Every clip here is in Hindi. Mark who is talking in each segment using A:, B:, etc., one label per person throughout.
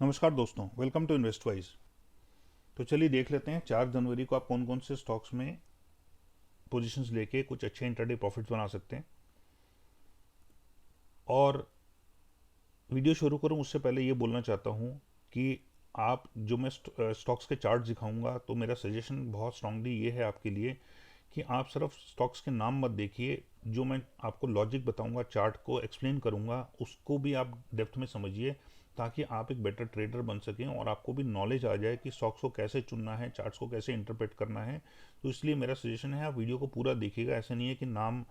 A: नमस्कार दोस्तों, वेलकम टू इन्वेस्टवाइज। तो चलिए देख लेते हैं 4 जनवरी को आप कौन कौन से स्टॉक्स में पोजीशंस लेके कुछ अच्छे इंट्राडे प्रॉफिट्स बना सकते हैं। और वीडियो शुरू करूं उससे पहले ये बोलना चाहता हूं कि आप जो मैं स्टॉक्स के चार्ट दिखाऊंगा तो मेरा सजेशन बहुत स्ट्रांगली ये है आपके लिए कि आप सिर्फ स्टॉक्स के नाम मत देखिए। जो मैं आपको लॉजिक बताऊंगा, चार्ट को एक्सप्लेन करूंगा, उसको भी आप डेप्थ में समझिए ताकि आप एक बेटर ट्रेडर बन सकें और आपको भी नॉलेज आ जाए कि स्टॉक्स को कैसे चुनना है, चार्ट्स को कैसे इंटरप्रेट करना है। तो इसलिए मेरा सजेशन है आप वीडियो को पूरा देखिएगा। ऐसा नहीं है कि नाम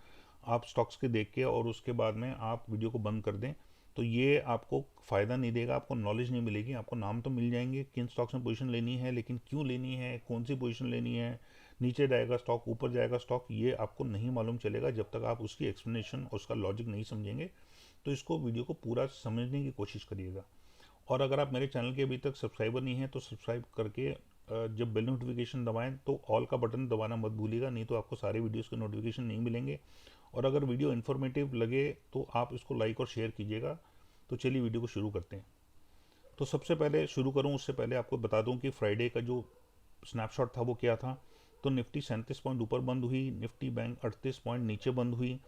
A: आप स्टॉक्स के देख के और उसके बाद में आप वीडियो को बंद कर दें, तो ये आपको फ़ायदा नहीं देगा, आपको नॉलेज नहीं मिलेगी। आपको नाम तो मिल जाएंगे किन स्टॉक्स में पोजीशन लेनी है, लेकिन क्यों लेनी है, कौन सी पोजीशन लेनी है, नीचे जाएगा स्टॉक ऊपर जाएगा स्टॉक, ये आपको नहीं मालूम चलेगा जब तक आप उसकी एक्सप्लेनेशन और उसका लॉजिक नहीं समझेंगे। तो इसको वीडियो को पूरा समझने की कोशिश करिएगा। और अगर आप मेरे चैनल के अभी तक सब्सक्राइबर नहीं हैं तो सब्सक्राइब करके जब बेल नोटिफिकेशन दबाएं तो ऑल का बटन दबाना मत भूलिएगा, नहीं तो आपको सारे वीडियोस के नोटिफिकेशन नहीं मिलेंगे। और अगर वीडियो इन्फॉर्मेटिव लगे तो आप इसको लाइक और शेयर कीजिएगा। तो चलिए वीडियो को शुरू करते हैं। तो सबसे पहले शुरू करूं उससे पहले आपको बता दूं कि फ्राइडे का जो स्नैपशॉट था वो क्या था। तो निफ्टी 37 पॉइंट ऊपर बंद हुई, निफ्टी बैंक 38 पॉइंट नीचे बंद हुई,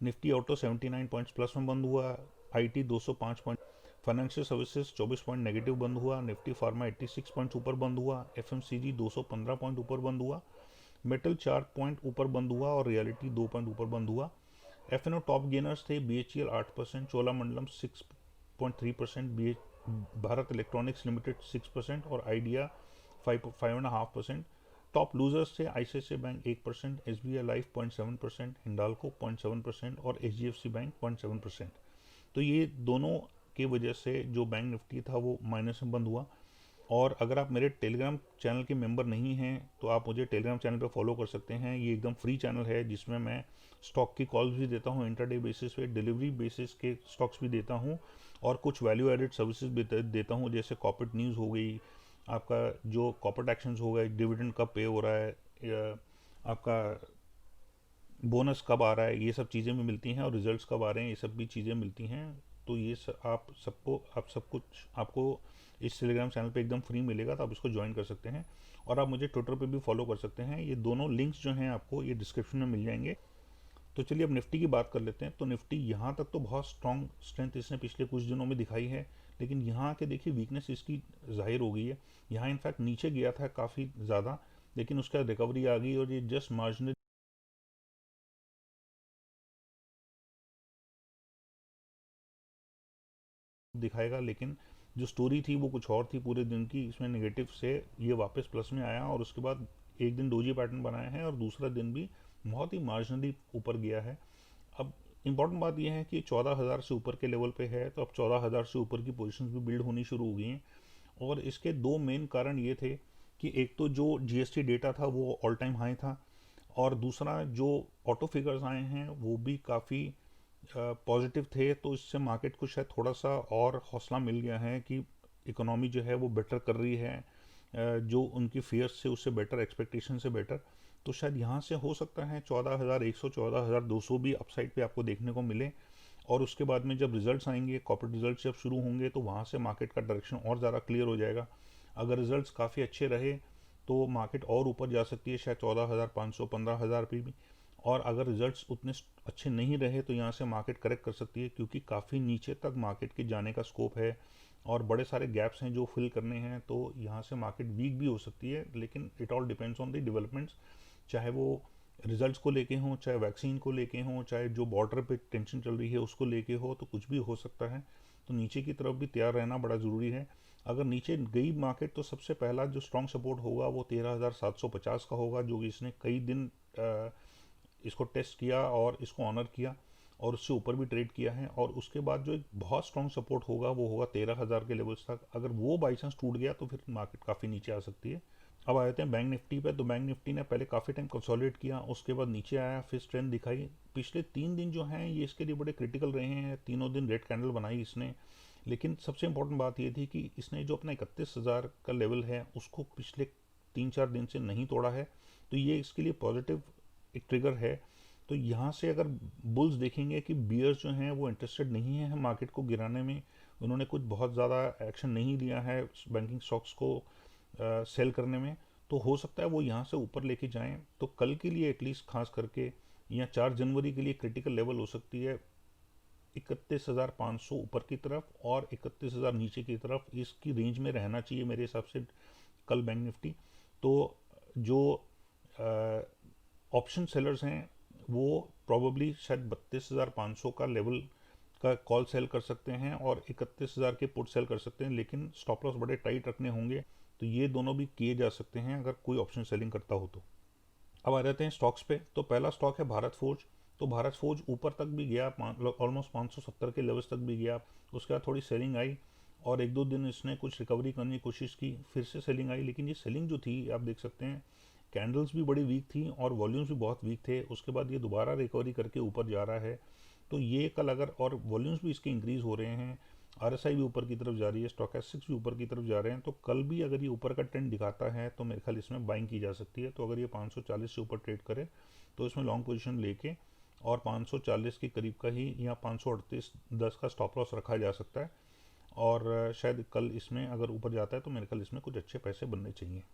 A: निफ्टी ऑटो 79 पॉइंट्स प्लस में बंद हुआ, IT 205 point, financial services 24 point negative बंद हुआ, निफ्टी फार्मा 86 पॉइंट ऊपर बंद हुआ, एफएमसीजी 215 पॉइंट ऊपर बंद हुआ, मेटल 4 पॉइंट ऊपर बंद हुआ और रियलिटी 2 पॉइंट ऊपर बंद हुआ। एफएनओ टॉप गेनर्स थे, BHEL 8%, Cholamandalam 6.3%, Bharat electronics limited 6% और आइडिया 5.5%। टॉप लूजर्स थे ICICI bank 1%, SBI life 0.7%, Hindalco 0.7% और एचडीएफसी बैंक 0.7%। तो ये दोनों की वजह से जो बैंक निफ्टी था वो माइनस में बंद हुआ। और अगर आप मेरे टेलीग्राम चैनल के मेंबर नहीं हैं तो आप मुझे टेलीग्राम चैनल पे फॉलो कर सकते हैं। ये एकदम फ्री चैनल है जिसमें मैं स्टॉक की कॉल्स भी देता हूँ, इंटरडे बेसिस पे डिलीवरी बेसिस के स्टॉक्स भी देता हूँ और कुछ वैल्यू एडेड सर्विसेज भी देता हूँ, जैसे कॉर्पोरेट न्यूज़ हो गई, आपका जो कॉर्पोरेट एक्शंस हो गए, डिविडेंड कब पे हो रहा है, या आपका बोनस कब आ रहा है, ये सब चीज़ें भी मिलती हैं और रिजल्ट्स कब आ रहे हैं, ये सब भी चीज़ें मिलती हैं। तो ये आप सब कुछ आपको इस टेलीग्राम चैनल पे एकदम फ्री मिलेगा, तो आप इसको ज्वाइन कर सकते हैं। और आप मुझे ट्विटर पे भी फॉलो कर सकते हैं। ये दोनों लिंक्स जो हैं आपको ये डिस्क्रिप्शन में मिल जाएंगे। तो चलिए अब निफ्टी की बात कर लेते हैं। तो निफ्टी यहाँ तक तो बहुत स्ट्रॉन्ग स्ट्रेंथ इसने पिछले कुछ दिनों में दिखाई है, लेकिन यहाँ आके देखिए वीकनेस इसकी जाहिर हो गई है। यहाँ इनफैक्ट नीचे गया था काफ़ी ज़्यादा, लेकिन उसका रिकवरी आ गई और ये जस्ट मार्जिनल दिखाएगा। लेकिन जो स्टोरी थी वो कुछ और थी पूरे दिन की, इसमें नेगेटिव से ये वापस प्लस में आया और उसके बाद एक दिन डोजी पैटर्न बनाया है और दूसरा दिन भी बहुत ही मार्जिनली ऊपर गया है। अब इम्पॉर्टेंट बात यह है कि 14,000 से ऊपर के लेवल पे है, तो अब 14,000 से ऊपर की पोजीशंस भी बिल्ड होनी शुरू हो गई हैं। और इसके दो मेन कारण ये थे कि एक तो जो जीएसटी डेटा था वो ऑल टाइम हाई था, और दूसरा जो ऑटो फिगर्स आए हैं वो भी काफ़ी पॉजिटिव थे। तो इससे मार्केट को शायद थोड़ा सा और हौसला मिल गया है कि इकोनॉमी जो है वो बेटर कर रही है, जो उनकी फियर्स से उससे बेटर, एक्सपेक्टेशन से बेटर। तो शायद यहाँ से हो सकता है 14,100 14,200 भी अपसाइड पे आपको देखने को मिले। और उसके बाद में जब रिजल्ट्स आएंगे, कॉर्पोरेट रिजल्ट्स जब शुरू होंगे, तो वहाँ से मार्केट का डायरेक्शन और ज़्यादा क्लियर हो जाएगा। अगर रिजल्ट्स काफ़ी अच्छे रहे तो मार्केट और ऊपर जा सकती है, शायद 14,500 15,000 पे भी। और अगर रिजल्ट्स उतने अच्छे नहीं रहे तो यहाँ से मार्केट करेक्ट कर सकती है, क्योंकि काफ़ी नीचे तक मार्केट के जाने का स्कोप है और बड़े सारे गैप्स हैं जो फिल करने हैं। तो यहाँ से मार्केट वीक भी हो सकती है, लेकिन it all depends on the developments, चाहे वो रिजल्ट्स को लेके हों, चाहे वैक्सीन को लेके हों, चाहे जो बॉर्डर पे टेंशन चल रही है उसको लेके हो, तो कुछ भी हो सकता है। तो नीचे की तरफ भी तैयार रहना बड़ा ज़रूरी है। अगर नीचे गई मार्केट तो सबसे पहला जो स्ट्रॉन्ग सपोर्ट होगा वो 13,750 का होगा, जो कि इसने कई दिन इसको टेस्ट किया और इसको ऑनर किया और उससे ऊपर भी ट्रेड किया है। और उसके बाद जो एक बहुत स्ट्रॉन्ग सपोर्ट होगा वो होगा 13,000 के लेवल्स तक। अगर वो बाई चांस टूट गया तो फिर मार्केट काफ़ी नीचे आ सकती है। अब आ जाते हैं बैंक निफ्टी पे। तो बैंक निफ्टी ने पहले काफ़ी टाइम कंसोलिडेट किया, उसके बाद नीचे आया, फिर स्ट्रेंथ दिखाई। पिछले 3 दिन जो हैं ये इसके लिए बड़े क्रिटिकल रहे हैं, तीनों दिन रेड कैंडल बनाई इसने। लेकिन सबसे इंपॉर्टेंट बात ये थी कि इसने जो अपना 31,000 का लेवल है उसको पिछले 3-4 दिन से नहीं तोड़ा है। तो ये इसके लिए पॉजिटिव एक ट्रिगर है। तो यहाँ से अगर बुल्स देखेंगे कि बियर्स जो हैं वो इंटरेस्टेड नहीं है मार्केट को गिराने में, उन्होंने कुछ बहुत ज़्यादा एक्शन नहीं लिया है बैंकिंग स्टॉक्स को सेल करने में, तो हो सकता है वो यहाँ से ऊपर लेके जाएं। तो कल के लिए एटलीस्ट खास करके या 4 जनवरी के लिए क्रिटिकल लेवल हो सकती है 31,500 ऊपर की तरफ और 31,000 नीचे की तरफ, इसकी रेंज में रहना चाहिए मेरे हिसाब से कल बैंक निफ्टी। तो जो ऑप्शन सेलर्स हैं वो प्रॉबली शायद 32,500 का लेवल का कॉल सेल कर सकते हैं और 31,000 के पुट सेल कर सकते हैं, लेकिन स्टॉप लॉस बड़े टाइट रखने होंगे। तो ये दोनों भी किए जा सकते हैं अगर कोई ऑप्शन सेलिंग करता हो तो। अब आ जाते हैं स्टॉक्स पे। तो पहला स्टॉक है भारत फोर्ज। तो भारत फोर्ज ऊपर तक भी गया, ऑलमोस्ट 570 के लेवल्स तक भी गया। उसके बाद थोड़ी सेलिंग आई और एक दो दिन इसने कुछ रिकवरी करने की कोशिश की, फिर से सेलिंग आई। लेकिन ये सेलिंग जो थी आप देख सकते हैं, कैंडल्स भी बड़ी वीक थी और वॉल्यूम्स भी बहुत वीक थे। उसके बाद ये दोबारा रिकवरी करके ऊपर जा रहा है। तो ये कल अगर, और वॉल्यूम्स भी इसके इंक्रीज हो रहे हैं, आरएसआई भी ऊपर की तरफ जा रही है, स्टॉकेस्टिक्स भी ऊपर की तरफ जा रहे हैं। तो कल भी अगर ये ऊपर का ट्रेंड दिखाता है तो मेरे ख्याल इसमें बाइंग की जा सकती है। तो अगर ये 540 से ऊपर ट्रेड करे तो इसमें लॉन्ग पोजीशन लेके और 540 के करीब का ही या 538.10 का स्टॉप लॉस रखा जा सकता है। और शायद कल इसमें अगर ऊपर जाता है तो मेरे ख्याल इसमें कुछ अच्छे पैसे बनने चाहिए।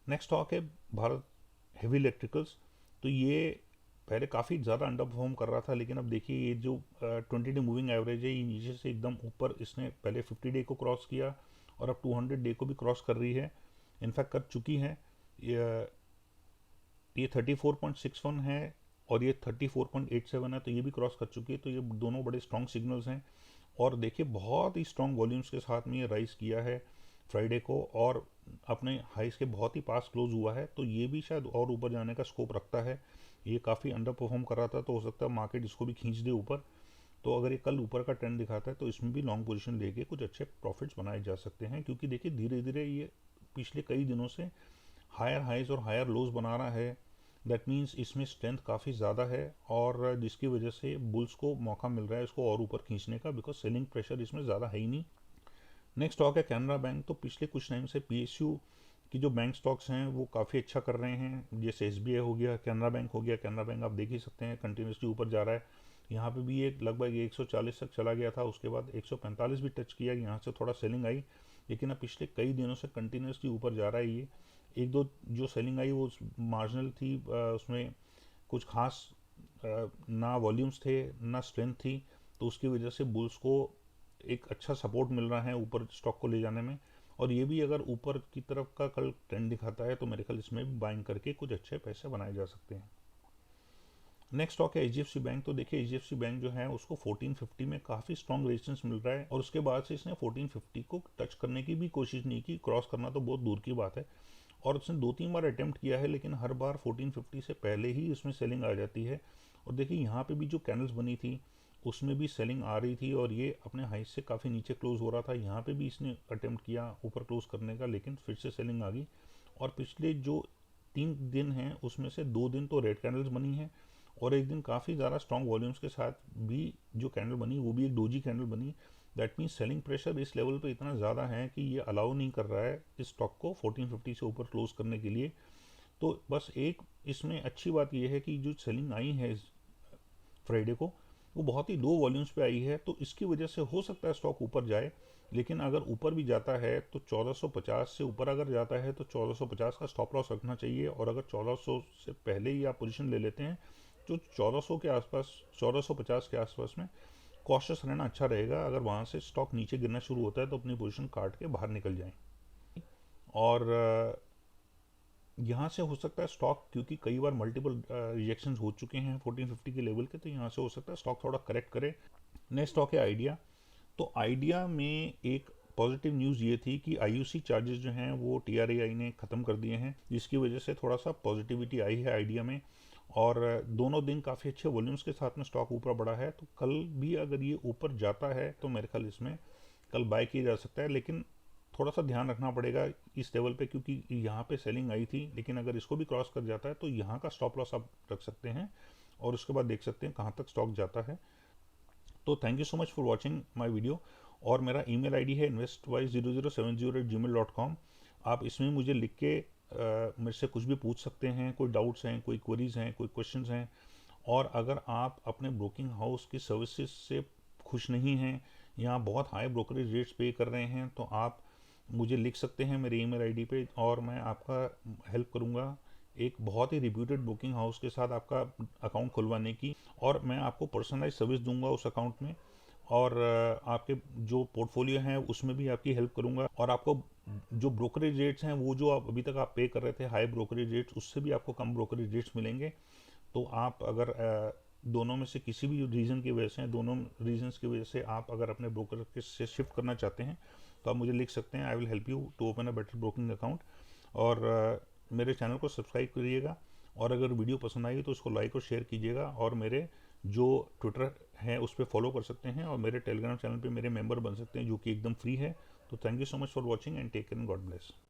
A: नेक्स्ट स्टॉक है भारत हेवी इलेक्ट्रिकल्स। तो ये पहले काफ़ी ज़्यादा अंडर परफॉर्म कर रहा था, लेकिन अब देखिए ये जो 20 डे मूविंग एवरेज है ये नीचे से एकदम ऊपर, इसने पहले 50 डे को क्रॉस किया और अब 200 डे को भी क्रॉस कर रही है, इनफैक्ट कर चुकी है। ये 34.61 है और ये 34.87 है, तो ये भी क्रॉस कर चुकी है। तो ये दोनों बड़े स्ट्रॉन्ग सिग्नल्स हैं। और देखिए बहुत ही स्ट्रॉन्ग वॉल्यूम्स के साथ में ये राइज किया है फ्राइडे को और अपने हाइस के बहुत ही पास क्लोज हुआ है। तो ये भी शायद और ऊपर जाने का स्कोप रखता है। ये काफ़ी अंडर परफॉर्म कर रहा था, तो हो सकता है मार्केट इसको भी खींच दे ऊपर। तो अगर ये कल ऊपर का ट्रेंड दिखाता है तो इसमें भी लॉन्ग पोजीशन लेके कुछ अच्छे प्रॉफिट्स बनाए जा सकते हैं, क्योंकि देखिए धीरे धीरे ये पिछले कई दिनों से हायर हाइज और हायर लोज बना रहा है। दैट मीन्स इसमें स्ट्रेंथ काफ़ी ज़्यादा है और जिसकी वजह से बुल्स को मौका मिल रहा है इसको और ऊपर खींचने का, बिकॉज सेलिंग प्रेशर इसमें ज़्यादा है ही नहीं। नेक्स्ट स्टॉक है कैनरा बैंक। तो पिछले कुछ टाइम से पीएसयू की जो बैंक स्टॉक्स हैं वो काफ़ी अच्छा कर रहे हैं, जैसे एसबीआई हो गया, कैनरा बैंक हो गया। कैनरा बैंक आप देख ही सकते हैं कंटिन्यूसली ऊपर जा रहा है। यहाँ पे भी ये लगभग 140 तक चला गया था, उसके बाद 145 भी टच किया, यहाँ से थोड़ा सेलिंग आई। लेकिन अब पिछले कई दिनों से कंटिन्यूसली ऊपर जा रहा है ये। एक दो जो सेलिंग आई वो मार्जिनल थी, उसमें कुछ खास ना वॉल्यूम्स थे ना स्ट्रेंथ थी। तो उसकी वजह से बुल्स को एक अच्छा सपोर्ट मिल रहा है ऊपर स्टॉक को ले जाने में। और ये भी अगर ऊपर की तरफ का कल ट्रेंड दिखाता है तो मेरे ख्याल इसमें भी बाइंग करके कुछ अच्छे पैसे बनाए जा सकते हैं। नेक्स्ट स्टॉक है एचडीएफसी बैंक। तो देखिए एचडीएफसी बैंक जो है उसको 1450 में काफ़ी स्ट्रॉन्ग रेजिस्टेंस मिल रहा है और उसके बाद से इसने 1450 को टच करने की भी कोशिश नहीं की, क्रॉस करना तो बहुत दूर की बात है। और उसने 2-3 बार अटेम्प्ट किया है, लेकिन हर बार 1450 से पहले ही इसमें सेलिंग आ जाती है। और देखिए यहाँ पे भी जो कैंडल्स बनी थी उसमें भी सेलिंग आ रही थी और ये अपने हाई से काफ़ी नीचे क्लोज हो रहा था। यहाँ पे भी इसने अटेम्प्ट किया ऊपर क्लोज करने का, लेकिन फिर से सेलिंग आ गई। और पिछले जो 3 दिन हैं उसमें से 2 दिन तो रेड कैंडल्स बनी हैं और एक दिन काफ़ी ज़्यादा स्ट्रॉन्ग वॉल्यूम्स के साथ भी जो कैंडल बनी वो भी एक डोजी कैंडल बनी। दैट मीन्स सेलिंग प्रेशर इस लेवल पे इतना ज़्यादा है कि ये अलाउ नहीं कर रहा है इस स्टॉक को 1450 से ऊपर क्लोज करने के लिए। तो बस एक इसमें अच्छी बात यह है कि जो सेलिंग आई है इस फ्राइडे को वो बहुत ही लो वॉल्यूम्स पे आई है, तो इसकी वजह से हो सकता है स्टॉक ऊपर जाए। लेकिन अगर ऊपर भी जाता है तो 1450 से ऊपर अगर जाता है तो 1450 का स्टॉप लॉस रखना चाहिए। और अगर 1400 से पहले ही आप पोजीशन ले लेते हैं तो 1400 के आसपास, 1450 के आसपास में कॉशियस रहना अच्छा रहेगा। अगर वहाँ से स्टॉक नीचे गिरना शुरू होता है तो अपनी पोजीशन काट के बाहर निकल जाएं। और यहाँ से हो सकता है स्टॉक, क्योंकि कई बार मल्टीपल रिजेक्शंस हो चुके हैं 1450 के लेवल के, तो यहाँ से हो सकता है स्टॉक थोड़ा करेक्ट करे। नेक्स्ट स्टॉक है आइडिया। तो आइडिया में एक पॉजिटिव न्यूज़ ये थी कि आईयूसी चार्जेस जो हैं वो टीआरएआई ने ख़त्म कर दिए हैं, जिसकी वजह से थोड़ा सा पॉजिटिविटी आई है आइडिया में। और दोनों दिन काफ़ी अच्छे वॉल्यूम्स के साथ में स्टॉक ऊपर बढ़ा है। तो कल भी अगर ये ऊपर जाता है तो मेरे ख्याल इसमें कल बाय किया जा सकता है, लेकिन थोड़ा सा ध्यान रखना पड़ेगा इस लेवल पे, क्योंकि यहाँ पे सेलिंग आई थी। लेकिन अगर इसको भी क्रॉस कर जाता है तो यहाँ का स्टॉप लॉस आप रख सकते हैं और उसके बाद देख सकते हैं कहाँ तक स्टॉक जाता है। तो thank you so much for watching my video. और मेरा ईमेल आईडी है investwise0070@gmail.com। आप इसमें मुझे लिख के मेरे से कुछ भी पूछ सकते हैं, कोई डाउट्स हैं, कोई क्वेरीज हैं, कोई क्वेश्चंस हैं। और अगर आप अपने ब्रोकिंग हाउस की सर्विसेज से खुश नहीं हैं यहाँ बहुत हाई ब्रोकरेज रेट्स पे कर रहे हैं, तो आप मुझे लिख सकते हैं मेरे ईमेल आईडी पे, और मैं आपका हेल्प करूँगा एक बहुत ही रिप्यूटेड बुकिंग हाउस के साथ आपका अकाउंट खुलवाने की, और मैं आपको पर्सनलाइज सर्विस दूंगा उस अकाउंट में, और आपके जो पोर्टफोलियो है उसमें भी आपकी हेल्प करूंगा, और आपको जो ब्रोकरेज रेट्स हैं वो जो आप अभी तक आप पे कर रहे थे हाई ब्रोकरेज रेट्स, उससे भी आपको कम ब्रोकरेज रेट्स मिलेंगे। तो आप अगर दोनों में से किसी भी रीज़न की वजह से, दोनों रीजंस की वजह से आप अगर अपने ब्रोकर के से शिफ्ट करना चाहते हैं, तो आप मुझे लिख सकते हैं। I will help you to open a better broking account. और मेरे चैनल को सब्सक्राइब करिएगा, और अगर वीडियो पसंद आई तो उसको लाइक और शेयर कीजिएगा, और मेरे जो ट्विटर है उस पर फॉलो कर सकते हैं, और मेरे टेलीग्राम चैनल पे मेरे मेंबर बन सकते हैं जो कि एकदम फ्री है। तो thank you so much for watching and take care and God bless.